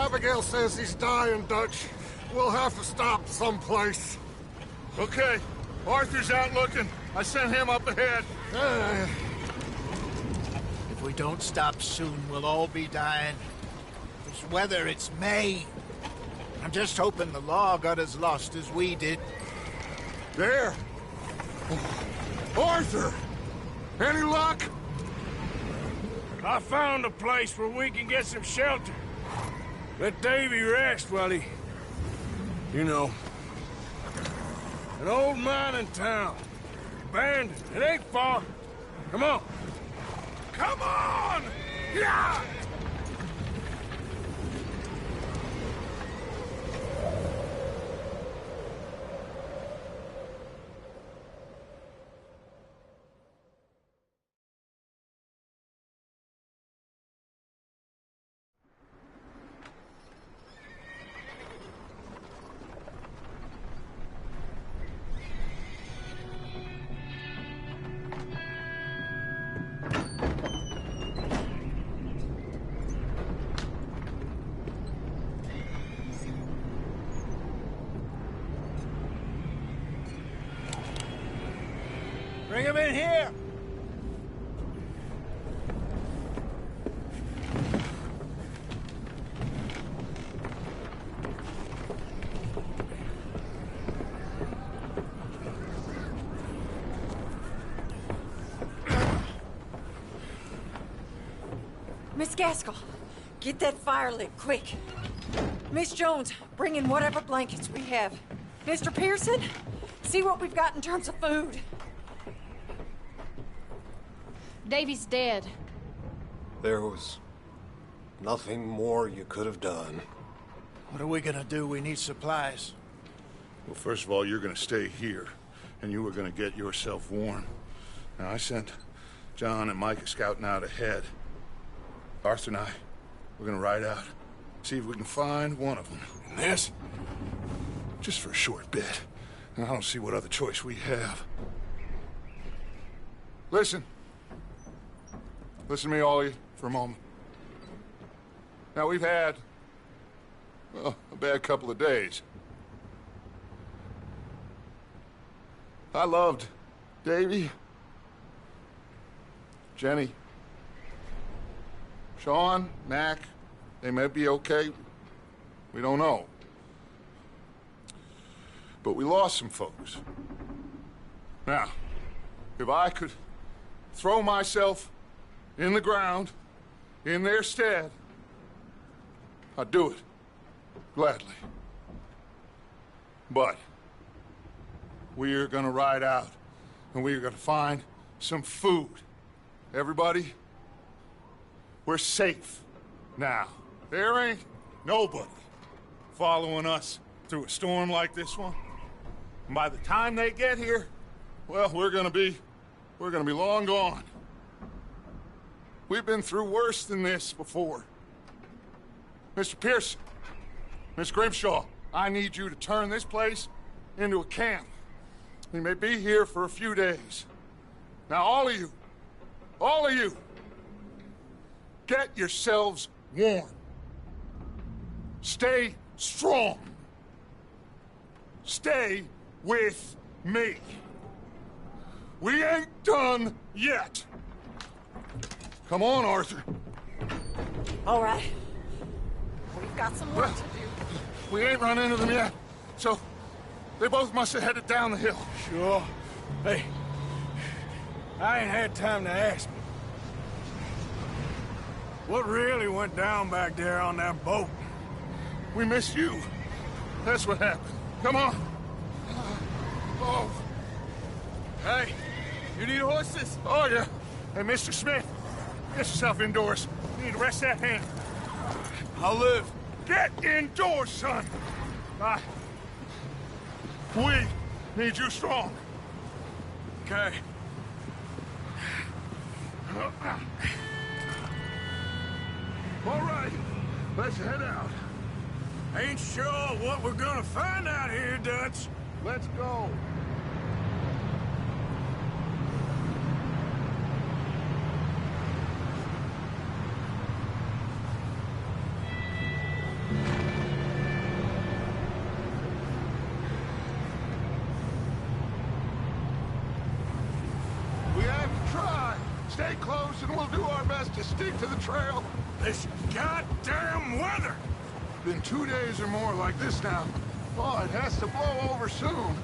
Abigail says he's dying, Dutch. We'll have to stop someplace. Okay. Arthur's out looking. I sent him up ahead. If we don't stop soon, we'll all be dying. This weather, it's May. I'm just hoping the law got as lost as we did. There! Arthur! Any luck? I found a place where we can get some shelter. Let Davy rest while he... You know. An old mining town. Abandoned. It ain't far. Come on. Come on! Yeah! Bring him in here! Miss Gaskell, get that fire lit, quick. Miss Jones, bring in whatever blankets we have. Mr. Pearson, see what we've got in terms of food. Davy's dead. There was nothing more you could have done. What are we gonna do? We need supplies. Well, first of all, you're gonna stay here, and you were gonna get yourself warm. Now, I sent John and Micah scouting out ahead. Arthur and I, we're gonna ride out, see if we can find one of them. And this? Just for a short bit. And I don't see what other choice we have. Listen. Listen to me, all of you, for a moment. Now, we've had, well, a bad couple of days. I loved Davy, Jenny, Sean, Mac. They may be okay. We don't know. But we lost some folks. Now, if I could throw myself in the ground, in their stead, I'd do it, gladly. But we are gonna ride out, and we are gonna find some food. Everybody, we're safe now. There ain't nobody following us through a storm like this one. And by the time they get here, well, we're gonna be long gone. We've been through worse than this before. Mr. Pearson, Miss Grimshaw, I need you to turn this place into a camp. We may be here for a few days. Now, all of you, get yourselves warm. Stay strong. Stay with me. We ain't done yet. Come on, Arthur. All right. We've got some work to do. We ain't run into them yet, so they both must have headed down the hill. Sure. Hey, I ain't had time to ask. What really went down back there on that boat? We missed you. That's what happened. Come on. Oh. Hey, you need horses? Oh, yeah. Hey, Mr. Smith, get yourself indoors. You need to rest that hand. I'll live. Get indoors, son. We need you strong. Okay. All right, let's head out. Ain't sure what we're gonna find out here, Dutch. Let's go. Stay close and we'll do our best to stick to the trail. This goddamn weather! Been 2 days or more like this now. Oh, it has to blow over soon.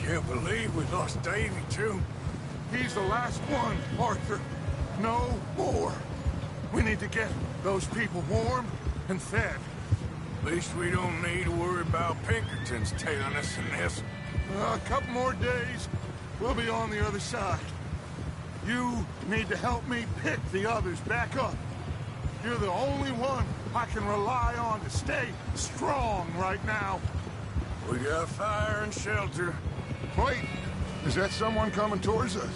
Can't believe we lost Davy, too. He's the last one, Arthur. No more. We need to get those people warm and fed. At least we don't need to worry about Pinkertons tailing us in this. A couple more days, we'll be on the other side. You need to help me pick the others back up. You're the only one I can rely on to stay strong right now. We got fire and shelter. Wait, is that someone coming towards us?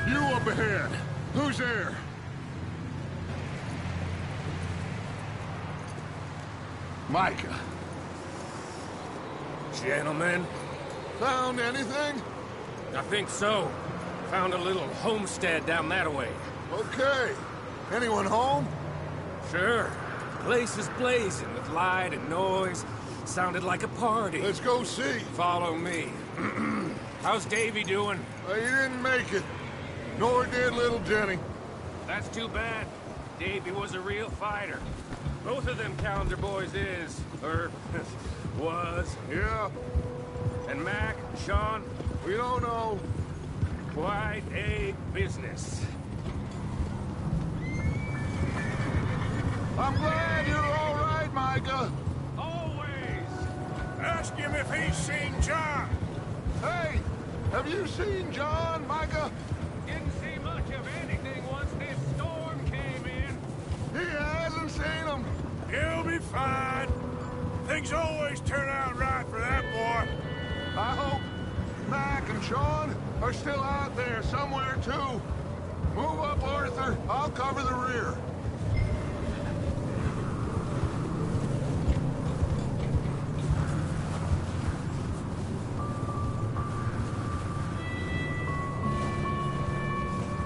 You up ahead. Who's there? Micah. Gentlemen, Found anything? I think so. Found a little homestead down that way. Okay. Anyone home? Sure. Place is blazing with light and noise. Sounded like a party. Let's go see. Follow me. How's Davy doing? He didn't make it. Nor did little Jenny. That's too bad. Davy was a real fighter. Both of them calendar boys is, or was. Yeah, And Mac, Sean, we don't know. quite a business. I'm glad you're all right, Micah. Always! Ask him if he's seen John. Hey, have you seen John, Micah? Didn't see much of anything once this storm came in. He hasn't seen him. He'll be fine. Things always turn out right for that boy. I hope Mac and Sean are still out there somewhere, too. Move up, Arthur. I'll cover the rear.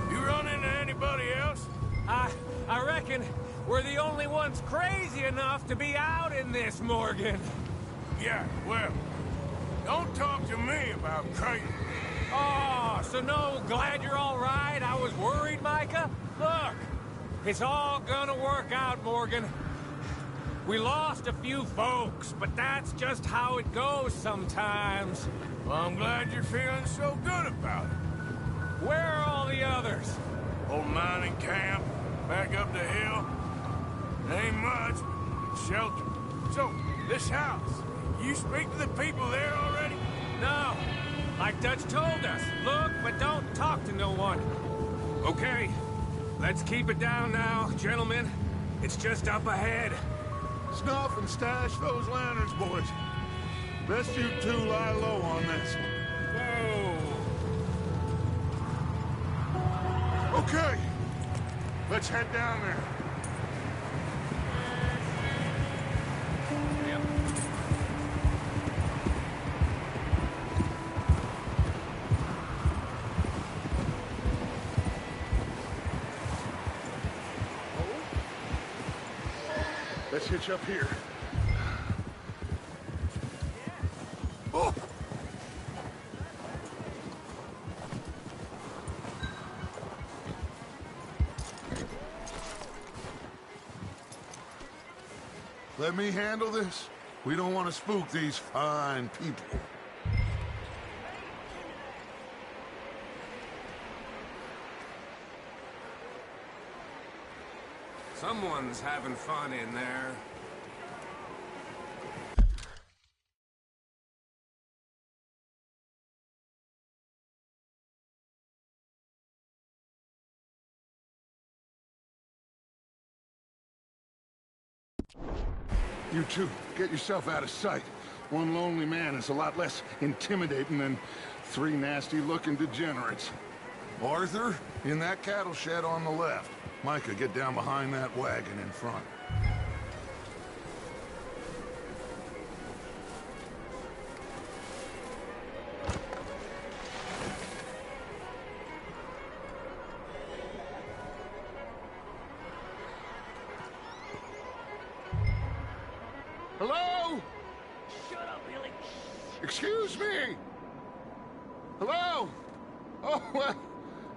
You run into anybody else? I reckon we're the only ones crazy enough to be out in this, Morgan. Yeah, well, don't talk to me about crazy. Oh, so no, glad you're all right. I was worried, Micah. Look, it's all gonna work out, Morgan. We lost a few folks, but that's just how it goes sometimes. Well, I'm glad you're feeling so good about it. Where are all the others? Old mining camp, back up the hill. Ain't much, but shelter. So, this house, you speak to the people there already? No, like Dutch told us. Look, but don't talk to no one. Okay, let's keep it down now, gentlemen. It's just up ahead. Snuff and stash those lanterns, boys. Best you two lie low on this. Whoa. Okay, let's head down there. Yep. Let's hitch up here. Oh! Let me handle this. We don't want to spook these fine people. Someone's having fun in there. You two, get yourself out of sight. One lonely man is a lot less intimidating than three nasty-looking degenerates. Arthur, in that cattle shed on the left. Micah, get down behind that wagon in front. Hello? Shut up, Billy. Excuse me? Hello? Oh, well,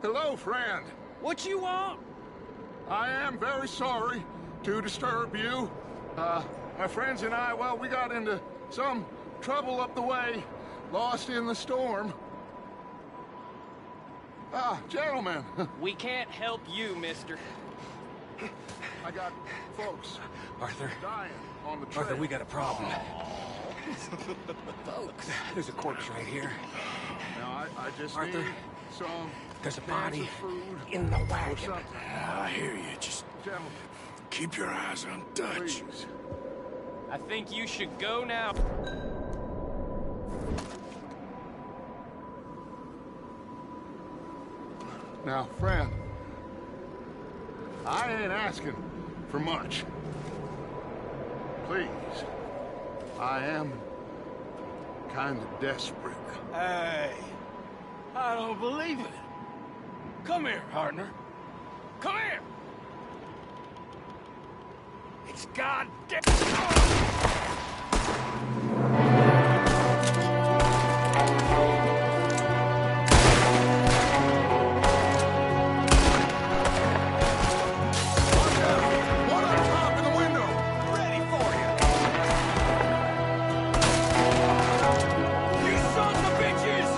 hello, friend. What you want? I am very sorry, to disturb you. My friends and I, well, we got into some trouble up the way, lost in the storm. Gentlemen. We can't help you, mister. I got folks Arthur. dying on the trail. Arthur, we got a problem. Folks. There's a corpse right here. Now, I just Arthur, need some there's a cans body of food in the or wagon. something. I hear you. Just Gentlemen, keep your eyes on Dutch. please. I think you should go now. Now, friend, I ain't asking for much. Please, I am kind of desperate. Hey, I don't believe it. Come here, partner. Come here. It's goddamn. One up top in the window! Ready for you. You sons of bitches!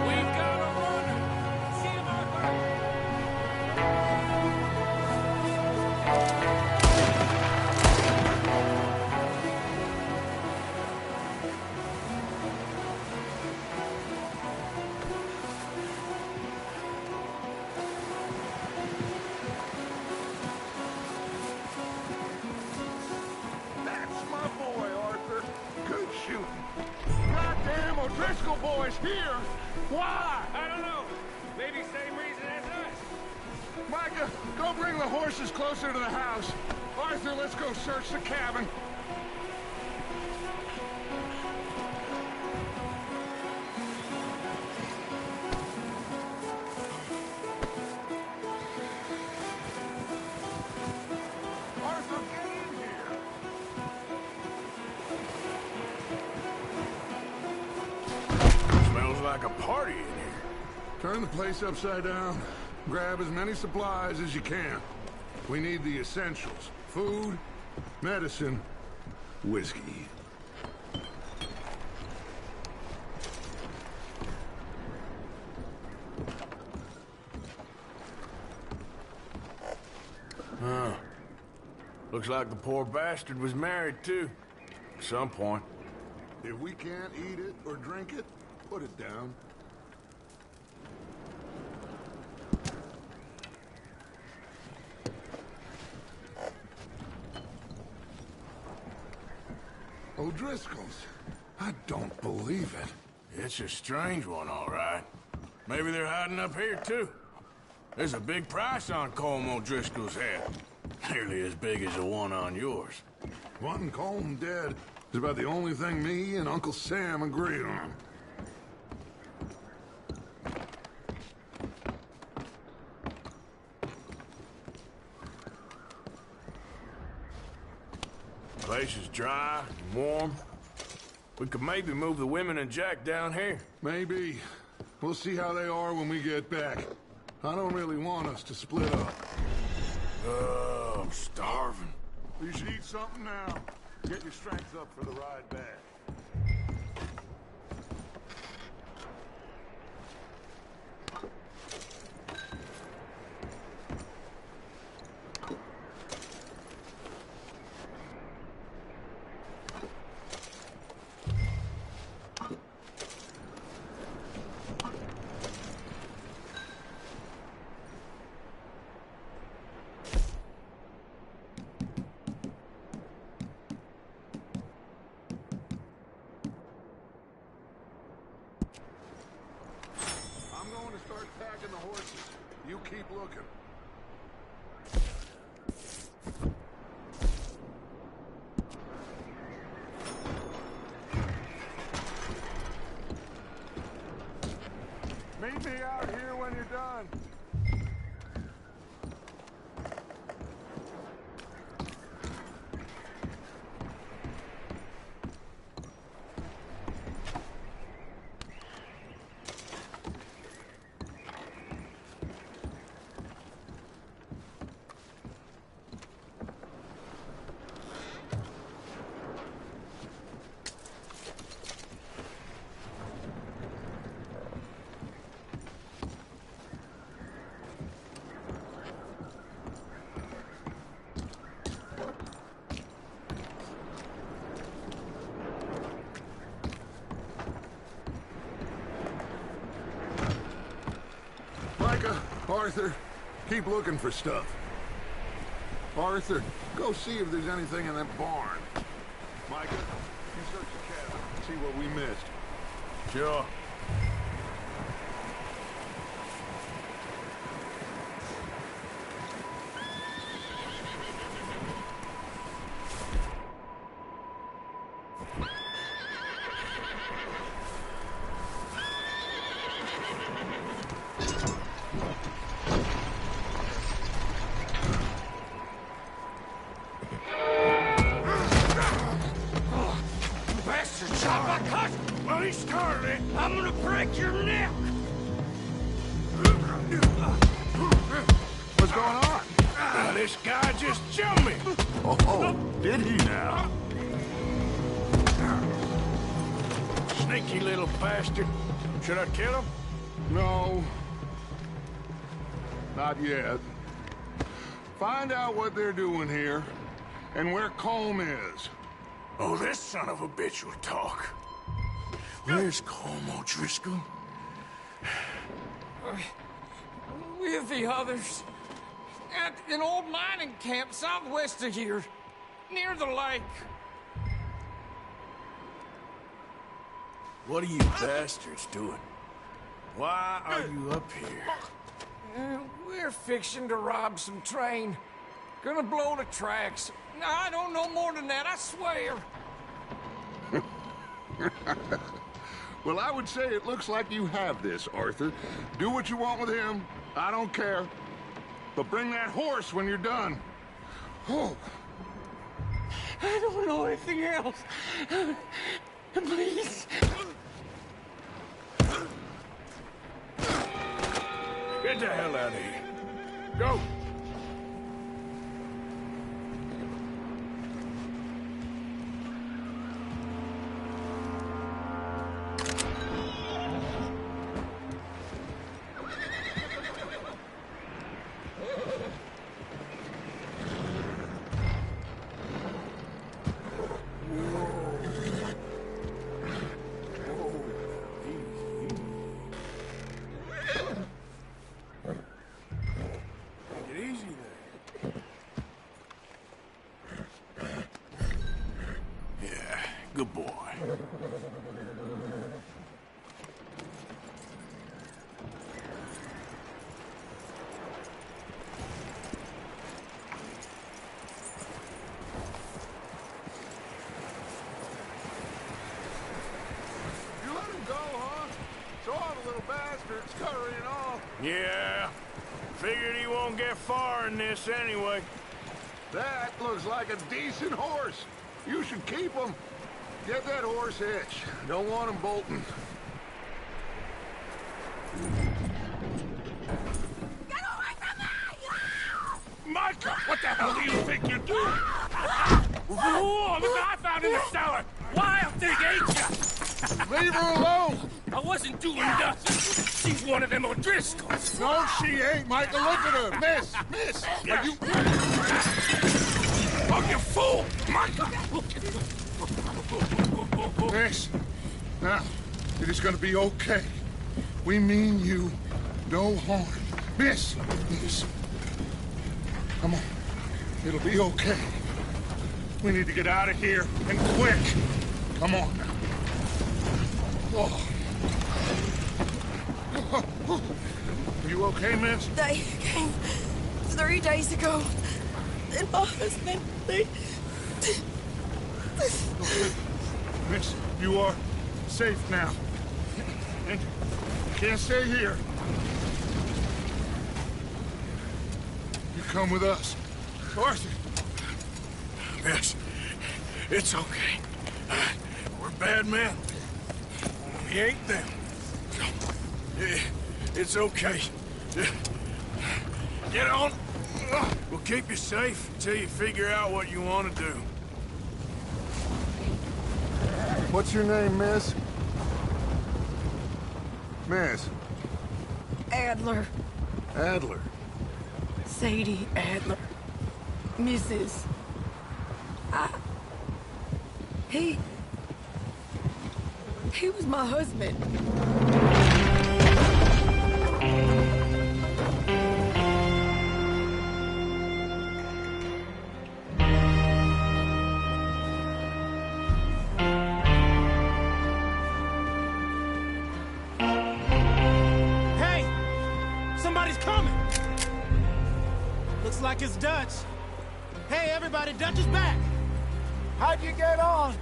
We've got a runner. See him, Arthur? That's my boy, Arthur. Good shooting. Goddamn O'Driscoll boys here! Why? I don't know. Maybe same reason as us. Micah, go bring the horses closer to the house. Arthur, let's go search the cabin. Arthur, get in here. Smells like a party in here. Turn the place upside down. Grab as many supplies as you can. We need the essentials. Food, medicine, whiskey. Looks like the poor bastard was married, too. At some point. If we can't eat it or drink it, put it down. O'Driscoll's. I don't believe it. It's a strange one, all right. Maybe they're hiding up here, too. There's a big price on Colm O'Driscoll's head. Nearly as big as the one on yours. Wanting Colm dead is about the only thing me and Uncle Sam agree on. Place is dry and warm. We could maybe move the women and Jack down here. Maybe. We'll see how they are when we get back. I don't really want us to split up. I'm starving. You should eat something now. Get your strength up for the ride back. I'm going to start packing the horses. You keep looking. Meet me out here when you're done. Micah, Arthur, keep looking for stuff. Arthur, go see if there's anything in that barn. Micah, you search the cabin, see what we missed. Sure. Well, he started it. I'm gonna break your neck. What's going on? This guy just jumped me. Oh, did he now? Sneaky little bastard. Should I kill him? No. Not yet. Find out what they're doing here, and where Colm is. Oh, this son of a bitch will talk. Where's Colm O'Driscoll? With the others. At an old mining camp southwest of here. Near the lake. What are you bastards doing? Why are you up here? We're fixing to rob some train. Gonna blow the tracks. I don't know more than that, I swear. Well, I would say it looks like you have this, Arthur. Do what you want with him. I don't care. But bring that horse when you're done. Oh. I don't know anything else. Please. Get the hell out of here. Go. Good boy. You let him go, huh? Saw the little bastard scurrying off. Yeah. Figured he won't get far in this anyway. That looks like a decent horse. You should keep him. Get that horse hitched. Don't want him bolting. Get away from me! Micah, what the hell do you think you're doing? Whoa, look what I found in the cellar! Wild thing, ain't ya? Leave her alone! I wasn't doing nothing. She's one of them O'Driscolls. No, she ain't, Micah. Look at her. Miss. Are you... Oh, you fool! Micah! Miss. Now, it is gonna be okay. We mean you no harm. Miss. Come on. It'll be okay. We need to get out of here, and quick. Come on now. Oh. Are you okay, miss? They came 3 days ago. And my husband, Miss, you are safe now. And you can't stay here. You come with us. Arthur. Miss, it's okay. We're bad men. We ain't them. It's okay. Get on. We'll keep you safe until you figure out what you want to do. What's your name, miss? Miss. Adler. Adler. Sadie Adler. Mrs. He was my husband. Looks like it's Dutch. Hey, everybody, Dutch is back. How'd you get on?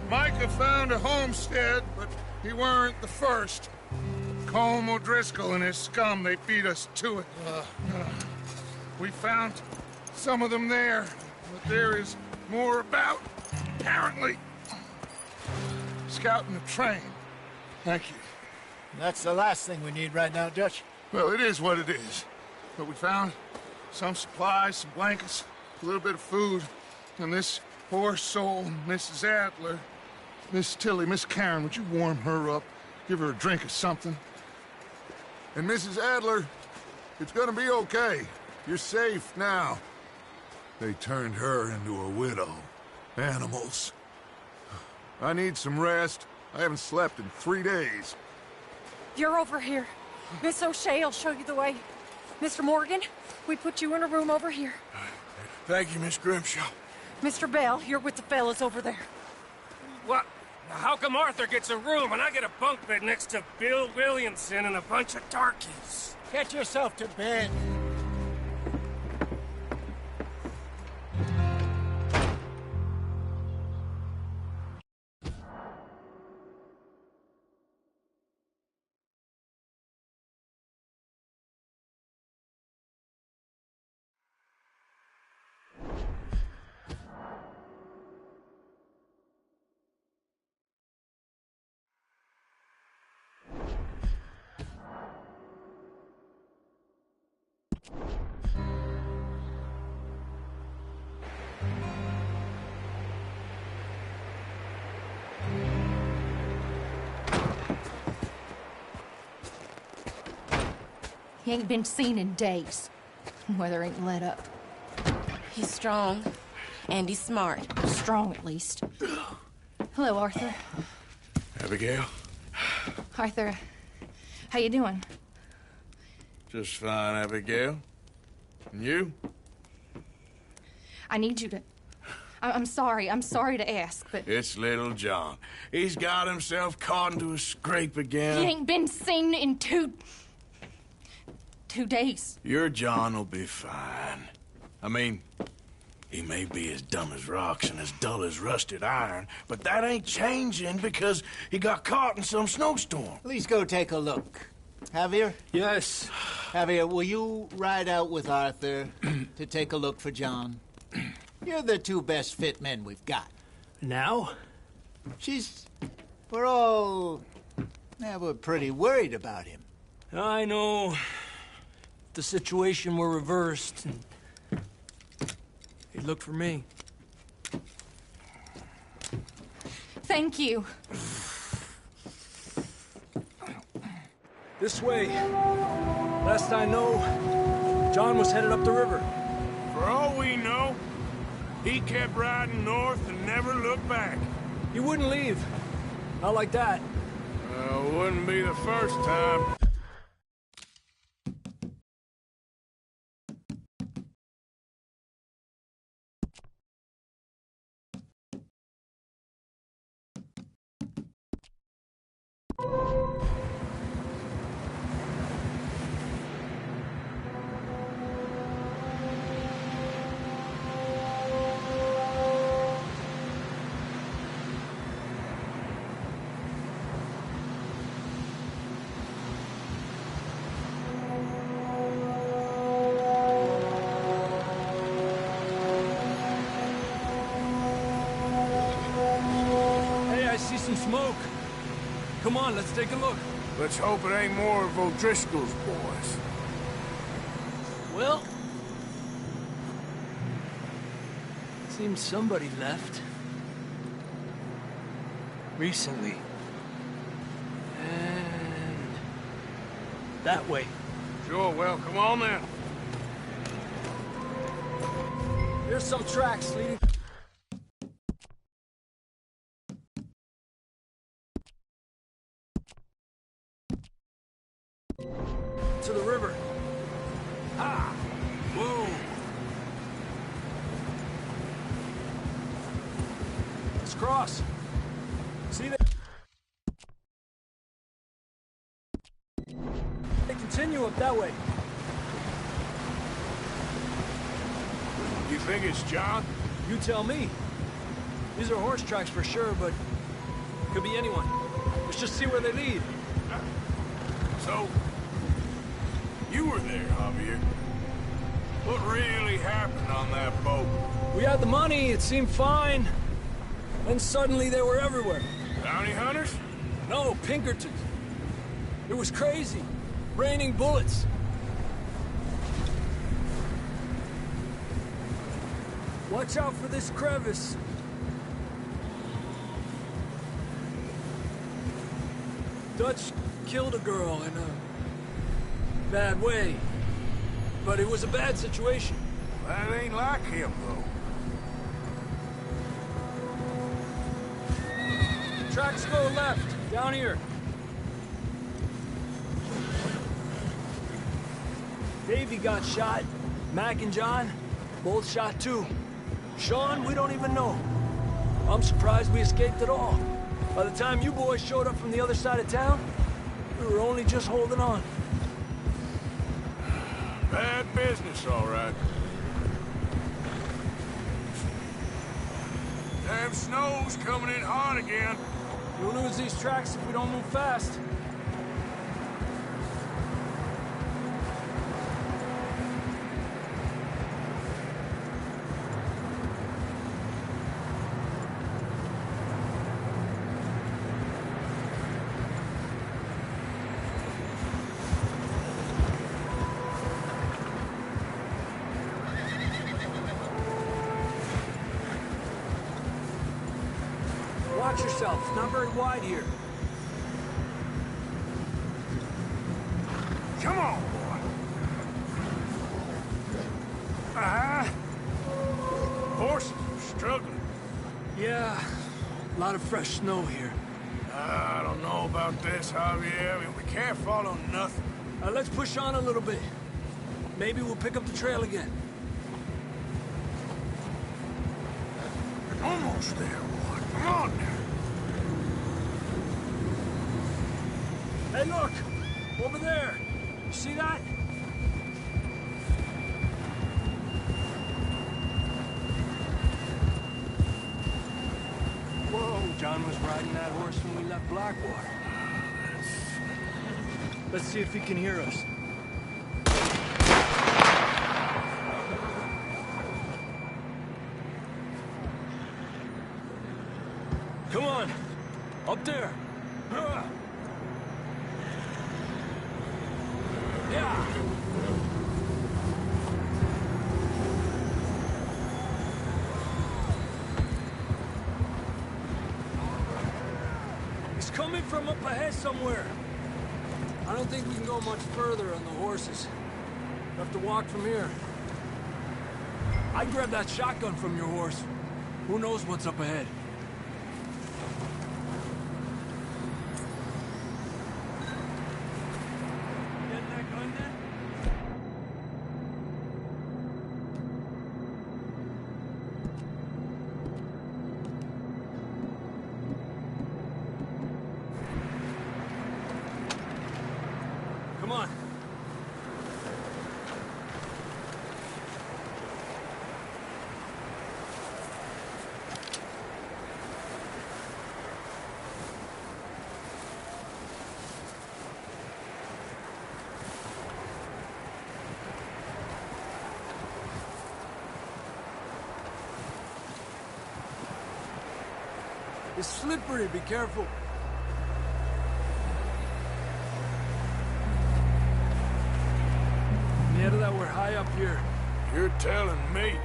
Micah found a homestead, but he weren't the first. Colm O'Driscoll and his scum, they beat us to it. We found some of them there, but there is more about, apparently. Scouting the train. Thank you. That's the last thing we need right now, Dutch. Well, it is what it is. But we found some supplies, some blankets, a little bit of food, and this poor soul, Mrs. Adler, Miss Tilly, Miss Karen, would you warm her up? Give her a drink or something? And Mrs. Adler, it's gonna be okay. You're safe now. They turned her into a widow. Animals. I need some rest. I haven't slept in 3 days. You're over here. Miss O'Shea will show you the way. Mr. Morgan, we put you in a room over here. Thank you, Miss Grimshaw. Mr. Bell, you're with the fellas over there. What? How come Arthur gets a room and I get a bunk bed next to Bill Williamson and a bunch of darkies? Get yourself to bed. He ain't been seen in days. Weather ain't let up. He's strong, and he's smart. Strong, at least. Hello, Arthur. Abigail? Arthur, how you doing? Just fine, Abigail. And you? I need you to... I'm sorry to ask, but... It's little John. He's got himself caught into a scrape again. He ain't been seen in 2 days. Your John will be fine. I mean, he may be as dumb as rocks and as dull as rusted iron, but that ain't changing because he got caught in some snowstorm. Please go take a look. Javier? Yes. Javier, will you ride out with Arthur to take a look for John? You're the 2 best fit men we've got. Now? We're all... we're pretty worried about him. I know. If the situation were reversed, and he'd look for me. Thank you. This way. Last I know, John was headed up the river. For all we know, he kept riding north and never looked back. He wouldn't leave. Not like that. Wouldn't be the first time. Some smoke. Come on, let's take a look. Let's hope it ain't more of O'Driscoll's boys. Well, seems somebody left. Recently. And that way. Sure, well, come on then. There's some tracks leading... to the river. Ah! Whoa! Let's cross. See that? They continue up that way. You think it's John? You tell me. These are horse tracks for sure, but could be anyone. Let's just see where they lead. So, you were there, Javier. What really happened on that boat? We had the money, it seemed fine. Then suddenly they were everywhere. Bounty hunters? No, Pinkertons. It was crazy. Raining bullets. Watch out for this crevice. Dutch killed a girl in a bad way. But it was a bad situation. That ain't like him, though. Tracks go left, down here. Davey got shot. Mac and John, both shot too. Sean, we don't even know. I'm surprised we escaped at all. By the time you boys showed up from the other side of town, we were only just holding on. Bad business, all right. Damn snow's coming in hard again. We'll lose these tracks if we don't move fast. Watch yourself. It's not very wide here. Come on, boy. Horses are struggling. Yeah, a lot of fresh snow here. I don't know about this, Javier. I mean, we can't follow nothing. Let's push on a little bit. Maybe we'll pick up the trail again. Almost there, boy. Come on now. Hey, look! Over there! You see that? Whoa, John was riding that horse when we left Blackwater. Let's see if he can hear us. Come on! Up there! Yeah! He's coming from up ahead somewhere. I don't think we can go much further on the horses. We'll have to walk from here. I'd grab that shotgun from your horse. Who knows what's up ahead? Getting that gun then? Come on. It's slippery, be careful. Mierda, that we're high up here. You're telling me.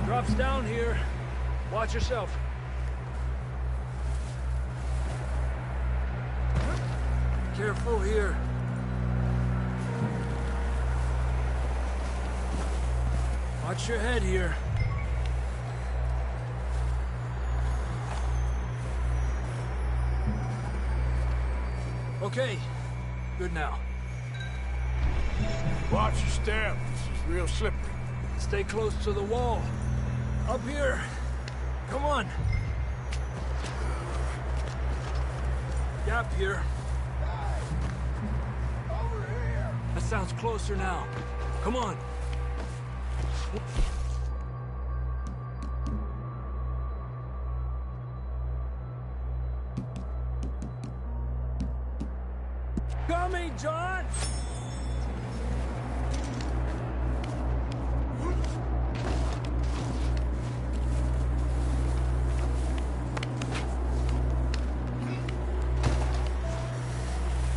Drops down here. Watch yourself. Careful here. Watch your head here. Okay, good now. Watch your step. This is real slippery. Stay close to the wall. Up here. Come on. Gap here. Over here! That sounds closer now. Come on. Coming, John!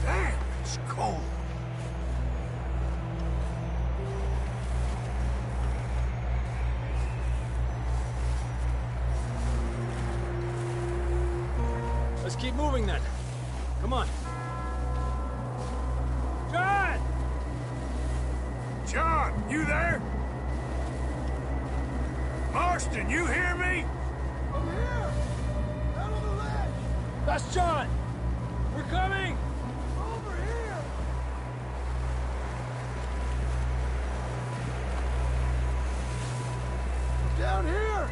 Damn, it's cold. Let's keep moving then. Come on. John! John, you there? Marston, you hear me? Over here! Out on the ledge! That's John! We're coming! Over here! Down here!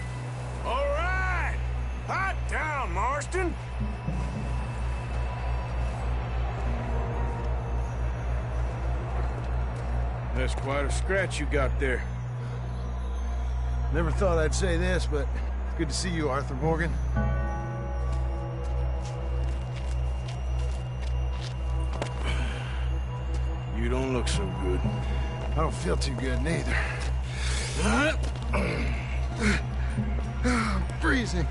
All right! Hot down, Marston! That's quite a scratch you got there. Never thought I'd say this, but it's good to see you, Arthur Morgan. You don't look so good. I don't feel too good, neither. I'm freezing.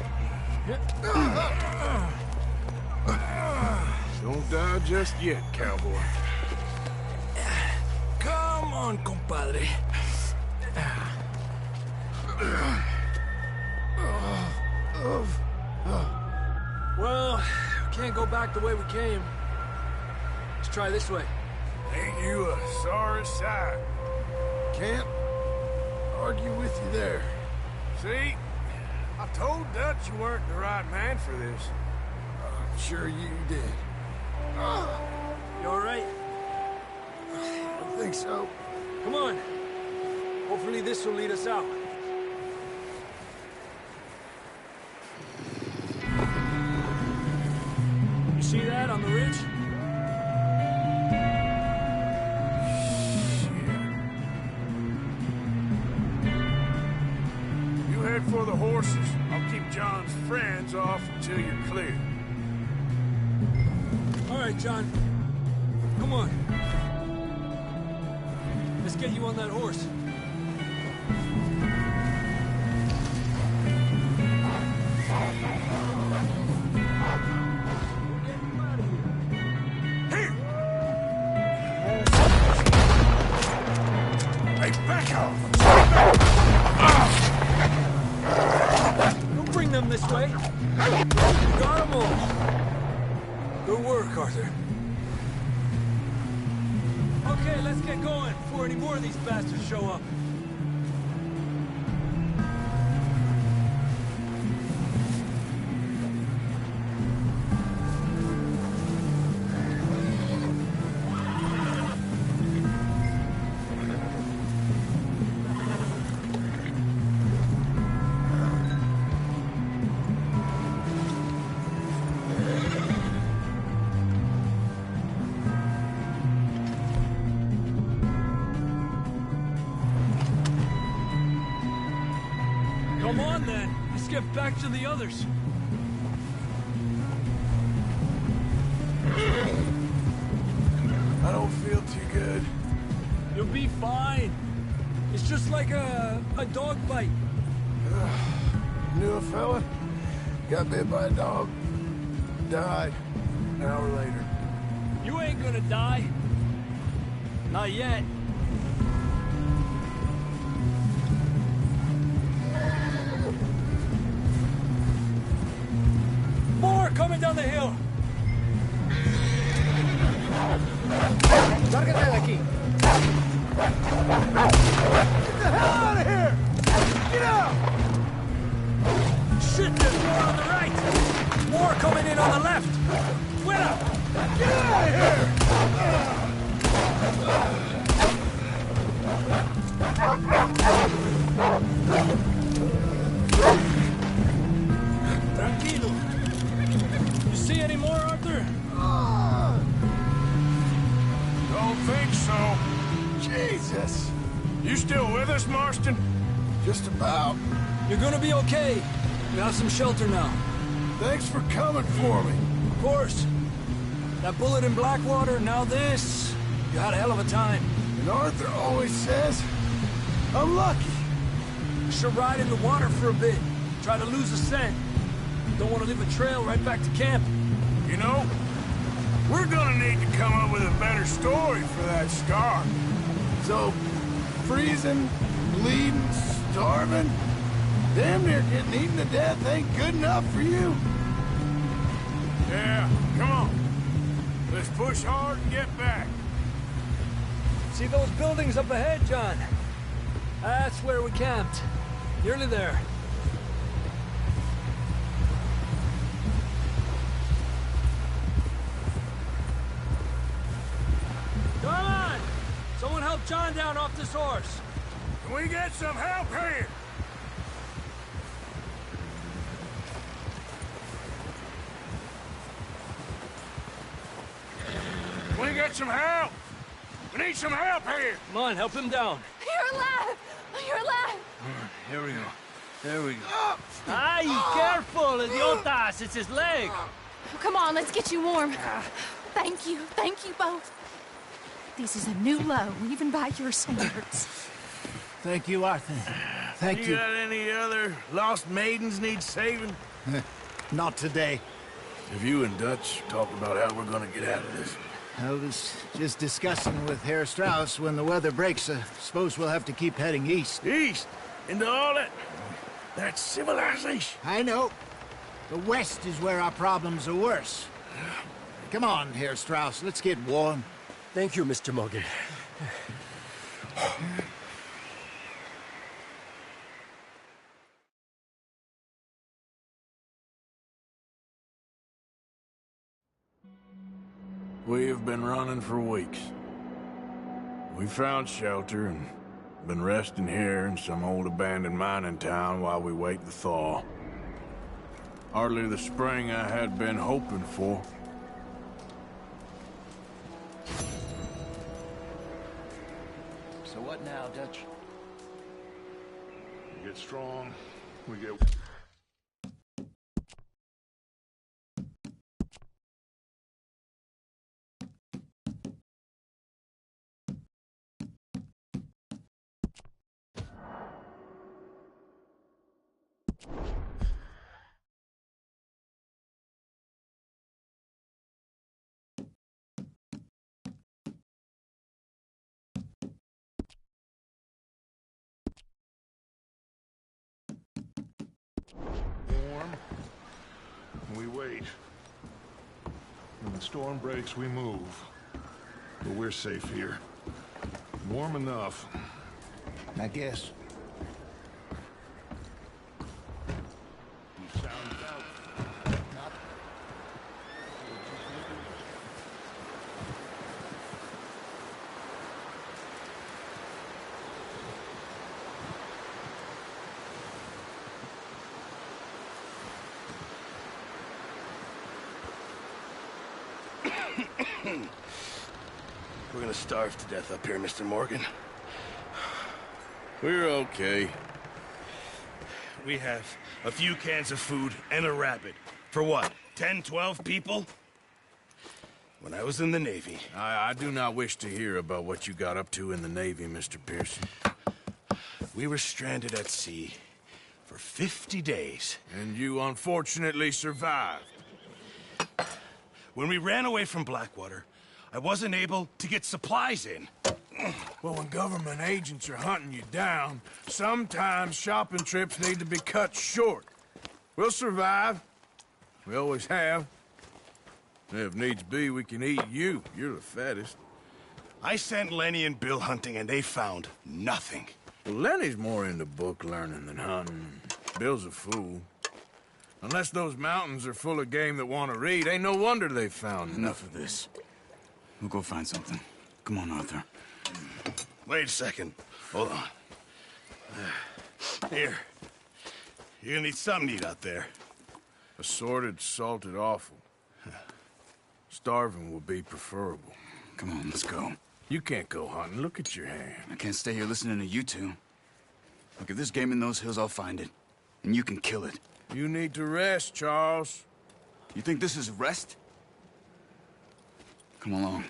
Don't die just yet, cowboy. Come on, compadre. Well, we can't go back the way we came. Let's try this way. Ain't you a sorry sight? Can't argue with you there. See? I told Dutch you weren't the right man for this. I'm sure you did. You all right? I think so. Come on. Hopefully this will lead us out. You see that on the ridge? You head for the horses. I'll keep John's friends off until you're clear. All right, John. Come on. Let's get you on that horse. Here! Hey, back off! Don't bring them this way. Got them all. Good work, Arthur. Okay, let's get going before any more of these bastards show up. Come on, then. Let's get back to the others. I don't feel too good. You'll be fine. It's just like a dog bite. Knew a fella? Got bit by a dog. Died. An hour later. You ain't gonna die. Not yet. More coming down the hill. Lárgate de aquí. Get the hell out of here! Get out! Shit, there's more on the right. More coming in on the left. Fuera! Get out of here! Tranquilo. You see any more, Arthur? Don't think so. Jesus! You still with us, Marston? Just about. You're gonna be okay. We have some shelter now. Thanks for coming for me. Of course. That bullet in Blackwater, now this. You had a hell of a time. And Arthur always says, I'm lucky. Should ride in the water for a bit. Try to lose the scent. Don't want to leave a trail right back to camp. You know, we're gonna need to come up with a better story for that scar. So, freezing, bleeding, starving, damn near getting eaten to death ain't good enough for you. Yeah, come on. Let's push hard and get back. See those buildings up ahead, John? That's where we camped. Nearly there. Come on! Someone help John down off this horse. Can we get some help here? Can we get some help? We need some help here. Come on, help him down. You're alive! You're alive! Here we go. There we go. Ay, careful, idiotas! It's his leg! Come on, let's get you warm. Thank you both. This is a new low, even by your standards. Thank you, Arthur. Thank you. You got any other lost maidens need saving? Not today. Have you and Dutch talked about how we're gonna get out of this? I was just discussing with Herr Strauss when the weather breaks. Suppose we'll have to keep heading east. East? Into all that civilization? I know. The west is where our problems are worse. Come on, Herr Strauss, let's get warm. Thank you, Mr. Morgan. We have been running for weeks. We found shelter and been resting here in some old abandoned mining town while we wait the thaw. Hardly the spring I had been hoping for. So what now, Dutch? We get strong, we get... warm. We wait. When the storm breaks, we move. But we're safe here. Warm enough. I guess. You sound out. We're gonna starve to death up here, Mr. Morgan. We're okay. We have a few cans of food and a rabbit. For what, 10, 12 people? When I was in the Navy... I do not wish to hear about what you got up to in the Navy, Mr. Pearson. We were stranded at sea for 50 days. And you unfortunately survived. When we ran away from Blackwater, I wasn't able to get supplies in. Well, when government agents are hunting you down, sometimes shopping trips need to be cut short. We'll survive. We always have. If needs be, we can eat you. You're the fattest. I sent Lenny and Bill hunting, and they found nothing. Well, Lenny's more into book learning than hunting. Bill's a fool. Unless those mountains are full of game that want to read, ain't no wonder they found Enough of this. We'll go find something. Come on, Arthur. Wait a second. Hold on. Here. You're gonna need something to eat out there. Assorted, salted offal. Starving would be preferable. Come on, let's go. You can't go hunting. Look at your hand. I can't stay here listening to you two. Look, if there's game in those hills, I'll find it. And you can kill it. You need to rest, Charles. You think this is rest? Come along.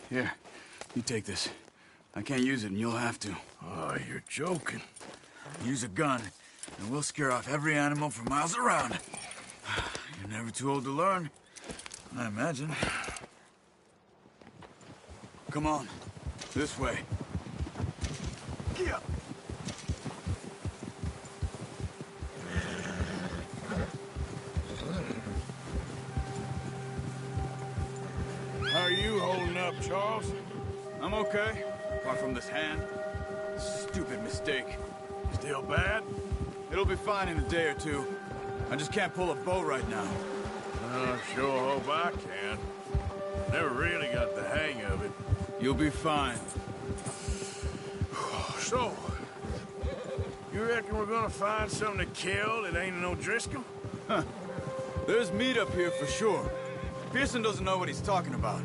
Here, you take this. I can't use it, and you'll have to. Oh, you're joking. Use a gun, and we'll scare off every animal for miles around. You're never too old to learn, I imagine. Come on, this way. Yeah. How are you holding up, Charles? I'm okay, apart from this hand. Stupid mistake. Still bad? It'll be fine in a day or two. I just can't pull a bow right now. I sure hope I can. Never really got the hang of it. You'll be fine. So, you reckon we're gonna find something to kill that ain't no Driscoll? Huh. There's meat up here for sure. Pearson doesn't know what he's talking about.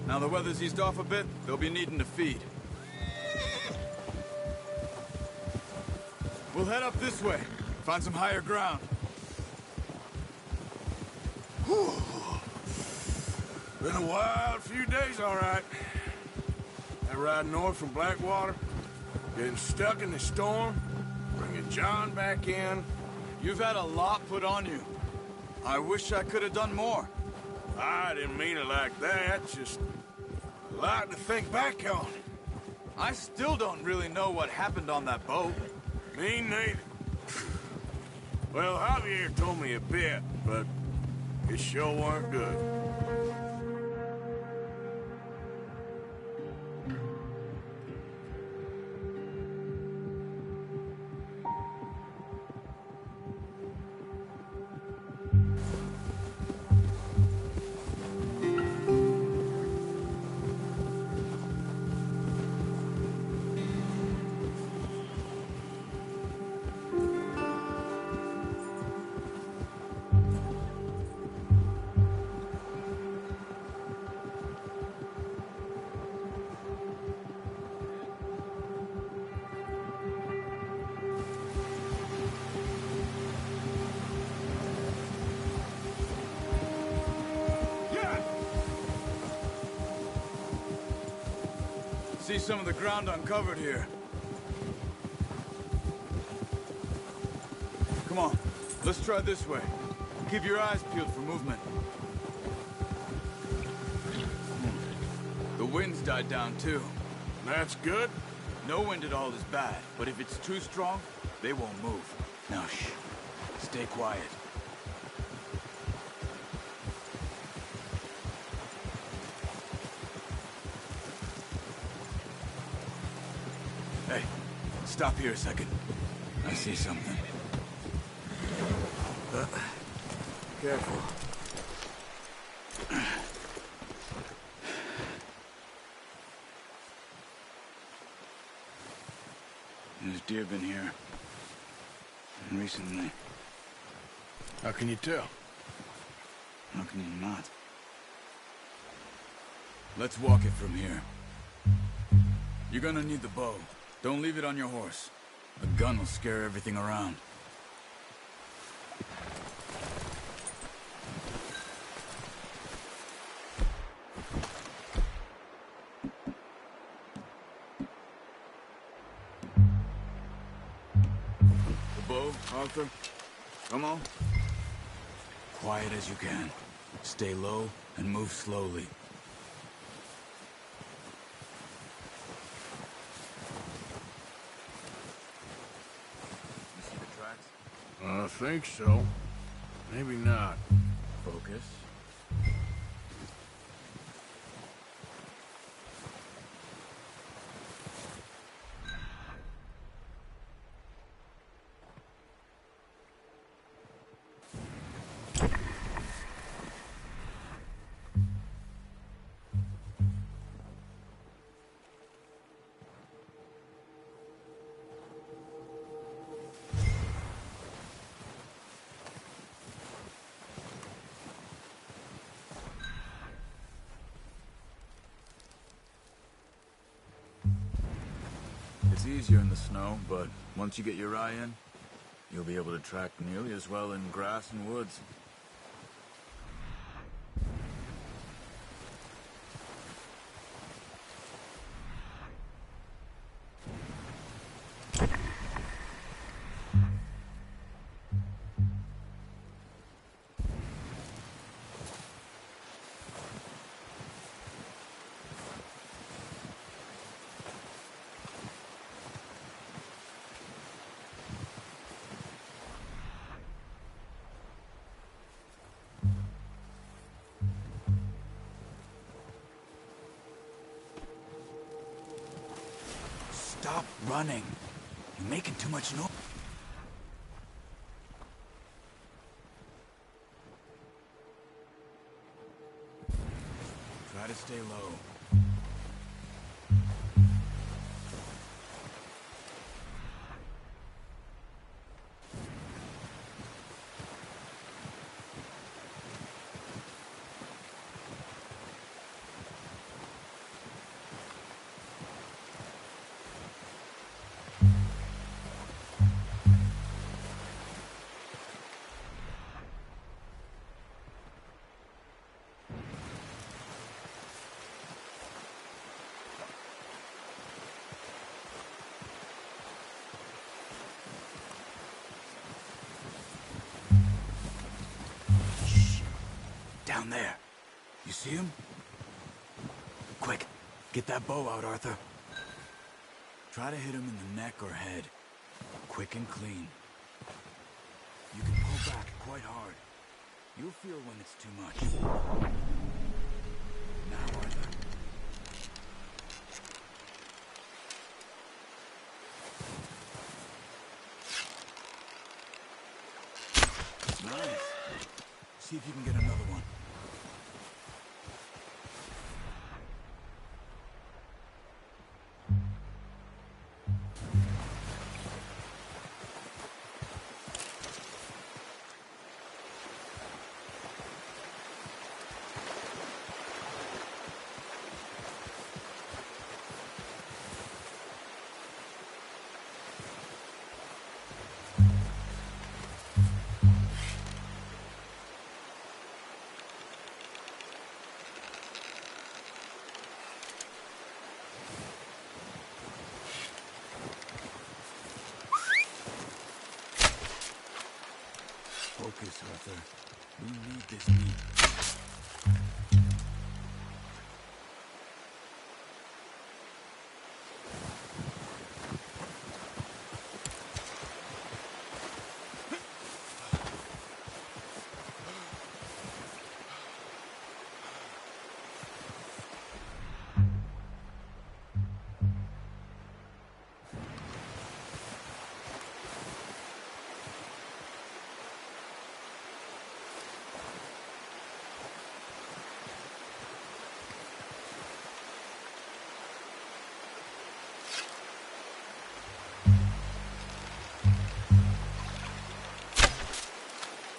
Now the weather's eased off a bit, they'll be needing to feed. We'll head up this way. Find some higher ground. Whew. Been a wild few days, all right. That ride north from Blackwater, getting stuck in the storm, bringing John back in. You've had a lot put on you. I wish I could have done more. I didn't mean it like that, just a lot to think back on. I still don't really know what happened on that boat. Me neither. Well, Javier told me a bit, but it sure weren't good. See some of the ground uncovered here. Come on, let's try this way. Keep your eyes peeled for movement. The wind's died down too. That's good. No wind at all is bad, but if it's too strong, they won't move. Now shh, stay quiet. Hey, stop here a second. I see something. Careful. There's deer been here. Recently. How can you tell? How can you not? Let's walk it from here. You're gonna need the bow. Don't leave it on your horse. A gun will scare everything around. The bow, Arthur. Come on. Quiet as you can. Stay low and move slowly. I think so. Maybe not. Focus. gets easier in the snow, but once you get your eye in, you'll be able to track nearly as well in grass and woods. Stop running. You're making too much noise. Try to stay low. Down there. You see him? Quick, get that bow out, Arthur. Try to hit him in the neck or head. Quick and clean. You can pull back quite hard. You'll feel when it's too much. Now, Arthur. Nice. See if you can get another one. Focus, Arthur. We need this meat.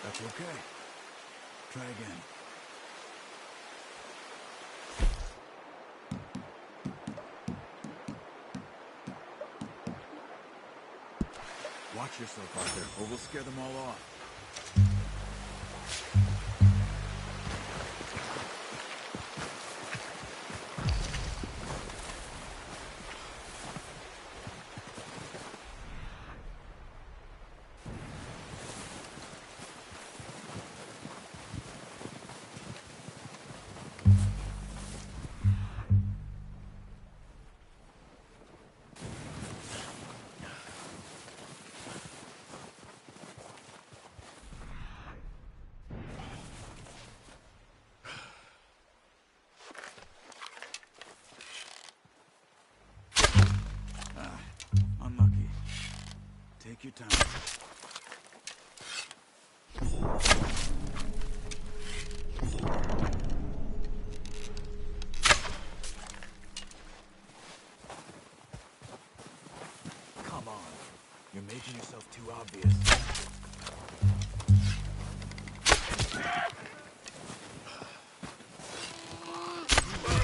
That's okay. Try again. Watch yourself out there, or we'll scare them all off. Unlucky. Take your time. Come on. You're making yourself too obvious.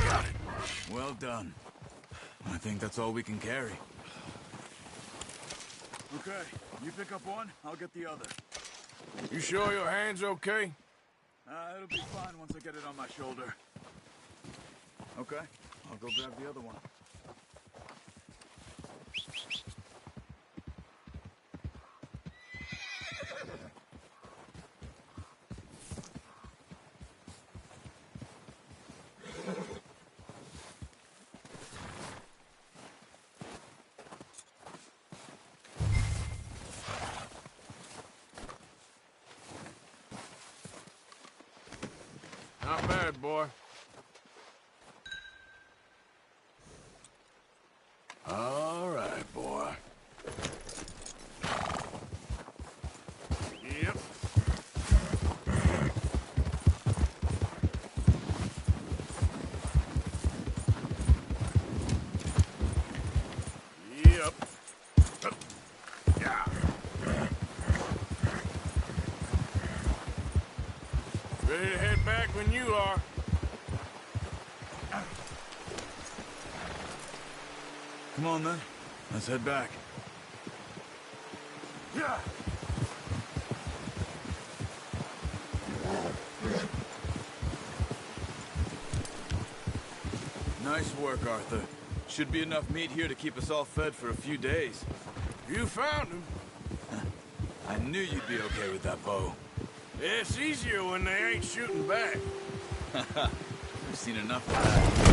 Got it. Well done. I think that's all we can carry. Okay, you pick up one, I'll get the other. You sure your hand's okay? It'll be fine once I get it on my shoulder. Okay, I'll go grab the other one. Not bad, boy. All right, boy. Yep. Yep. Yeah. Ready to head back when you are. Come on, then. Let's head back. Yeah. Nice work, Arthur. Should be enough meat here to keep us all fed for a few days. You found him. I knew you'd be okay with that bow. It's easier when they ain't shooting back. We've seen enough of that.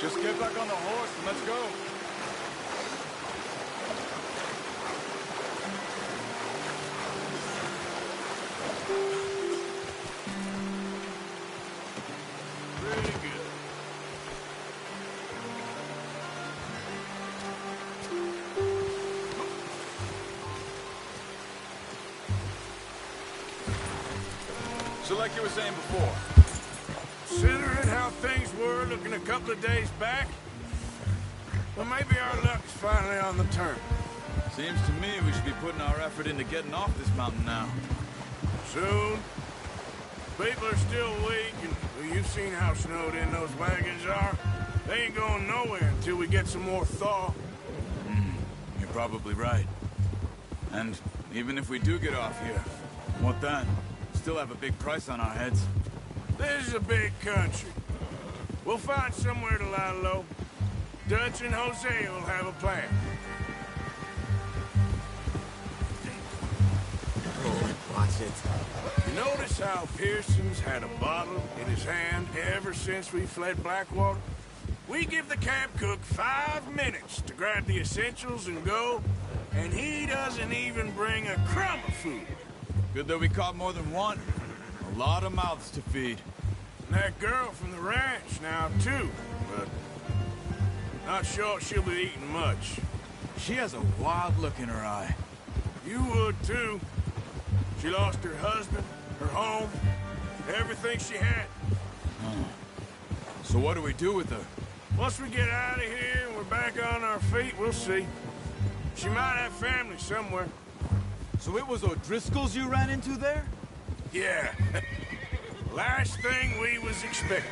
Just get back on the horse and let's go. Pretty good. So like you were saying before, Considering how things were looking a couple of days back, well, maybe our luck's finally on the turn. seems to me we should be putting our effort into getting off this mountain now. Soon. People are still weak, and well, you've seen how snowed in those wagons are. They ain't going nowhere until we get some more thaw. You're probably right. And even if we do get off here, what then? Still have a big price on our heads. This is a big country. We'll find somewhere to lie low. Dutch and Jose will have a plan. Watch it. You notice how Pearson's had a bottle in his hand ever since we fled Blackwater? We give the camp cook 5 minutes to grab the essentials and go, and he doesn't even bring a crumb of food. Good that we caught more than one. A lot of mouths to feed. And that girl from the ranch now, too, but not sure she'll be eating much. She has a wild look in her eye. You would, too. She lost her husband, her home, everything she had. So what do we do with her? Once we get out of here and we're back on our feet, we'll see. She might have family somewhere. So it was O'Driscoll's you ran into there? Yeah. Last thing we was expecting.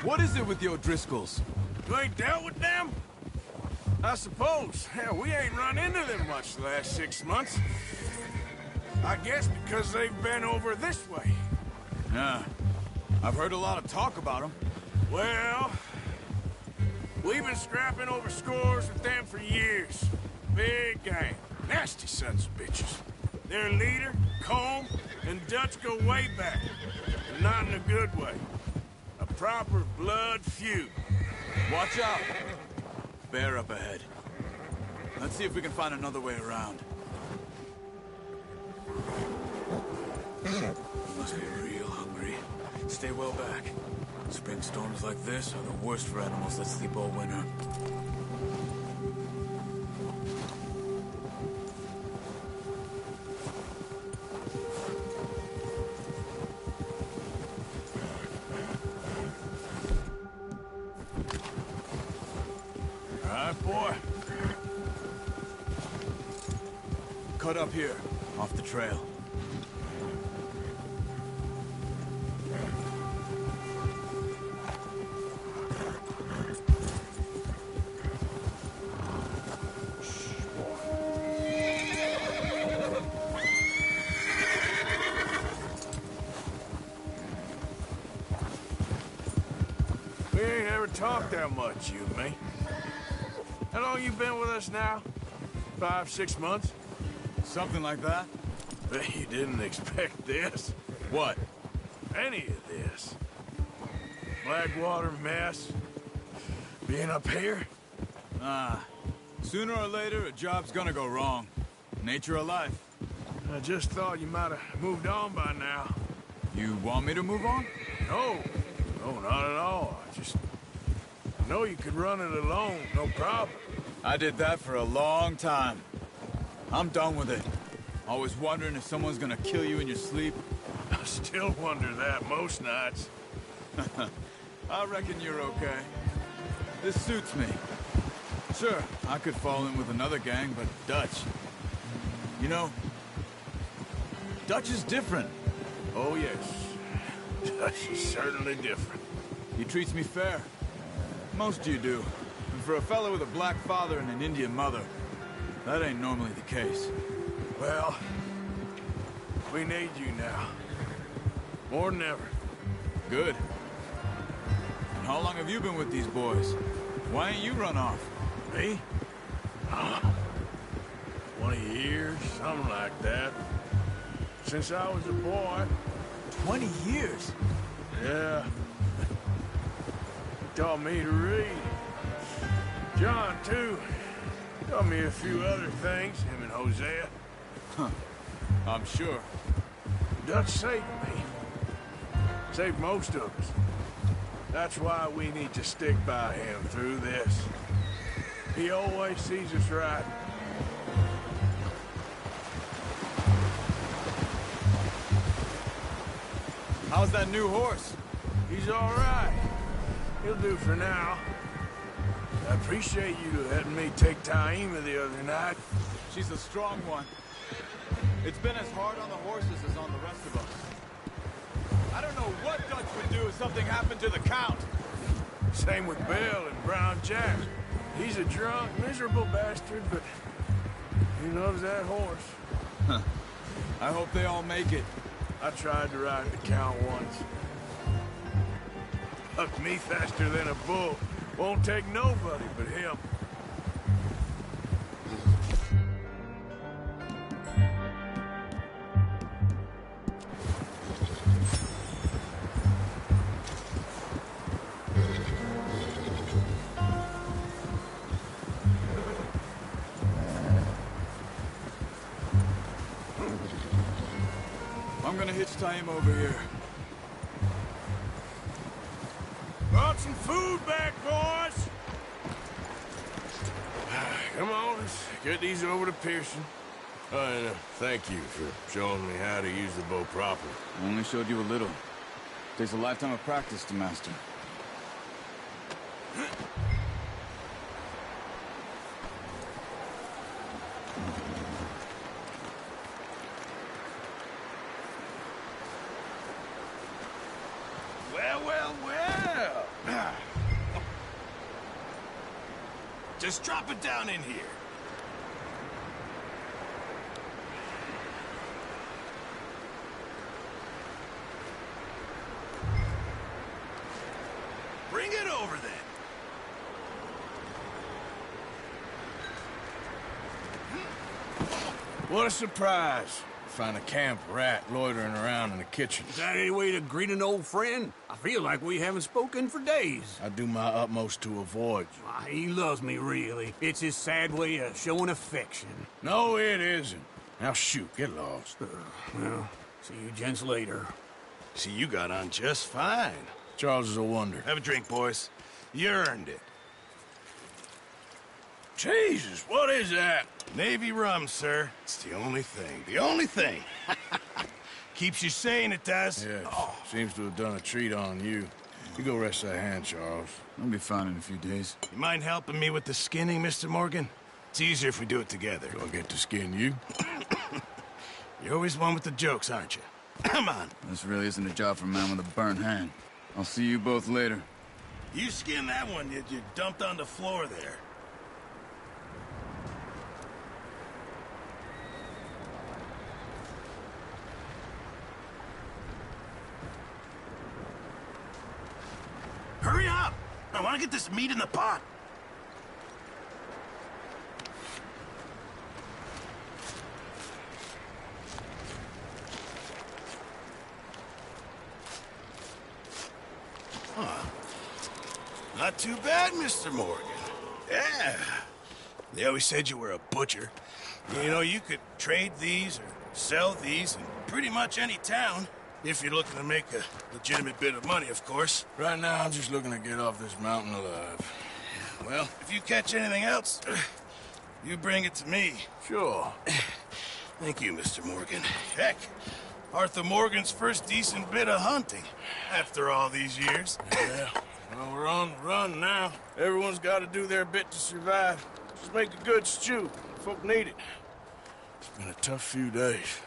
What is it with the O'Driscolls? You ain't dealt with them? I suppose. Hell, we ain't run into them much the last 6 months. I guess because they've been over this way. Yeah. I've heard a lot of talk about them. Well, we've been scrapping over scores with them for years. Big gang. Nasty sons of bitches. Their leader, Combe, and Dutch go way back. And not in a good way. A proper blood feud. Watch out! Bear up ahead. Let's see if we can find another way around. You must be real hungry. Stay well back. Spring storms like this are the worst for animals that sleep all winter. cut up here, off the trail. We ain't ever talked that much, you and me. How long you been with us now? 5, 6 months? Something like that? Bet you didn't expect this. What? Any of this. Blackwater mess. Being up here? Sooner or later, a job's gonna go wrong. Nature of life. I just thought you might have moved on by now. You want me to move on? No. No, not at all. I know you could run it alone, no problem. I did that for a long time. I'm done with it. Always wondering if someone's gonna kill you in your sleep. I still wonder that most nights. I reckon you're okay. This suits me. Sure, I could fall in with another gang, but Dutch... You know, Dutch is different. Oh, yes. Dutch is certainly different. He treats me fair. Most of you do. And for a fellow with a black father and an Indian mother, that ain't normally the case. Well, we need you now. More than ever. Good. And how long have you been with these boys? Why ain't you run off? Me? 20 years, something like that. Since I was a boy. 20 years? Yeah. He taught me to read. John, too. Taught me a few other things, him and Hosea. Huh. I'm sure. Dutch saved me. Saved most of us. That's why we need to stick by him through this. He always sees us right. How's that new horse? He's all right. He'll do for now. I appreciate you letting me take Taima the other night. She's a strong one. It's been as hard on the horses as on the rest of us. I don't know what Dutch would do if something happened to the Count. Same with Bill and Brown Jack. He's a drunk, miserable bastard, but he loves that horse. Huh. I hope they all make it. I tried to ride the Count once. Hucked me faster than a bull. Won't take nobody but him. I'm gonna hitch Taima over here. Brought some food back, boys! Come on, let's get these over to Pearson. And thank you for showing me how to use the bow properly. I only showed you a little. Takes a lifetime of practice to master. Well, well, well. Just drop it down in here. Bring it over then. What a surprise. Find a camp rat loitering around in the kitchen. Is that any way to greet an old friend? I feel like we haven't spoken for days. I do my utmost to avoid you. Why, he loves me, really. It's his sad way of showing affection. No, it isn't. Now shoot, get lost. Well, see you gents later. See, you got on just fine. Charles is a wonder. Have a drink, boys. You earned it. Jesus, what is that? Navy rum, sir. It's the only thing. The only thing. Keeps you sane, it does. Yes. Seems to have done a treat on you. You go rest that hand, Charles. I'll be fine in a few days. You mind helping me with the skinning, Mr. Morgan? It's easier if we do it together. Do I get to skin you? You're always one with the jokes, aren't you? Come on. This really isn't a job for a man with a burnt hand. I'll see you both later. You skinned that one you dumped on the floor there. Hurry up! I want to get this meat in the pot. Not too bad, Mr. Morgan. Yeah. They always said you were a butcher. You know, you could trade these or sell these in pretty much any town. If you're looking to make a legitimate bit of money, of course. Right now, I'm just looking to get off this mountain alive. Well, if you catch anything else, you bring it to me. Sure. Thank you, Mr. Morgan. Heck, Arthur Morgan's first decent bit of hunting after all these years. Yeah. Well, we're on the run now. Everyone's got to do their bit to survive. Just make a good stew. Folk need it. It's been a tough few days.